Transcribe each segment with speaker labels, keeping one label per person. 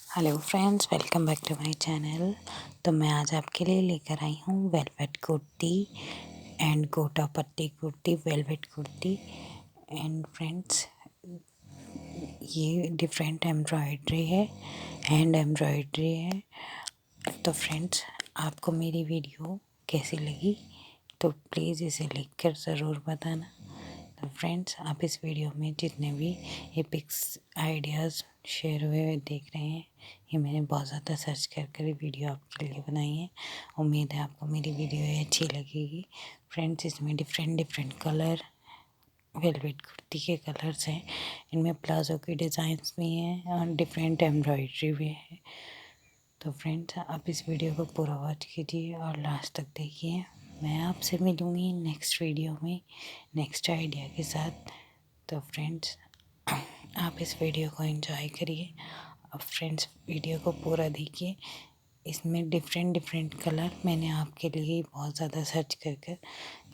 Speaker 1: Hello friends, welcome back to my channel. तो मैं आज आपके लिए लेकर आई हूँ वेलवेट कुर्ती एंड गोटा पट्टी kurti, velvet kurti. And friends, ये डिफरेंट एम्ब्रॉयडरी है, हैंड एम्ब्रॉयडरी है। तो फ्रेंड्स, आपको मेरी वीडियो कैसी लगी तो प्लीज़ इसे लिखकर ज़रूर बताना। तो फ्रेंड्स, आप इस वीडियो में जितने भी ये पिक्स आइडियाज़ शेयर हुए देख रहे हैं, ये मैंने बहुत ज़्यादा सर्च कर वीडियो आपके लिए बनाई है। उम्मीद है आपको मेरी वीडियो ये अच्छी लगेगी। फ्रेंड्स, इसमें different different colour velvet kurti के कलर्स हैं। इनमें प्लाजो के डिज़ाइंस भी हैं और डिफरेंट एम्ब्रॉयडरी भी है। तो फ्रेंड्स, आप इस वीडियो को पूरा वॉच कीजिए और लास्ट तक देखिए। मैं आपसे मिलूँगी नेक्स्ट वीडियो में नेक्स्ट आइडिया के साथ। तो फ्रेंड्स, आप इस वीडियो को एंजॉय करिए। अब फ्रेंड्स, वीडियो को पूरा देखिए। इसमें डिफरेंट डिफरेंट कलर मैंने आपके लिए बहुत ज़्यादा सर्च कर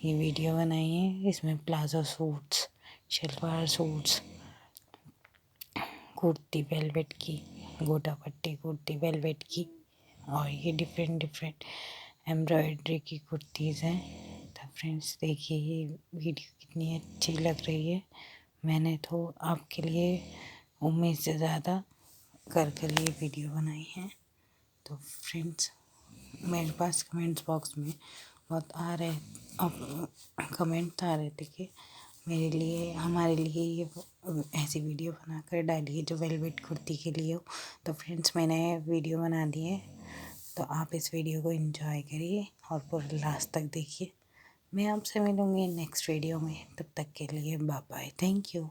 Speaker 1: ये वीडियो बनाई है। इसमें palazzo suits, salwar suits, kurti velvet की, गोटा पट्टी कुर्ती वेलवेट की, और ये डिफरेंट डिफरेंट एम्ब्रॉयडरी की कुर्तीज़ हैं। तो फ्रेंड्स, देखिए ये वीडियो कितनी अच्छी लग रही है। मैंने तो आपके लिए उम्मीद से ज़्यादा कर ये वीडियो बनाई है। तो फ्रेंड्स, मेरे पास कमेंट्स बॉक्स में बहुत आ रहे कमेंट आ रहे थे कि मेरे लिए हमारे लिए ये ऐसी वीडियो बनाकर डालिए जो वेलवेट कुर्ती के लिए हो। तो फ्रेंड्स, मैंने वीडियो बना दी है। तो आप इस वीडियो को एंजॉय करिए और पूरा लास्ट तक देखिए। मैं आपसे मिलूँगी नेक्स्ट वीडियो में। तब तक के लिए बाय बाय, थैंक यू।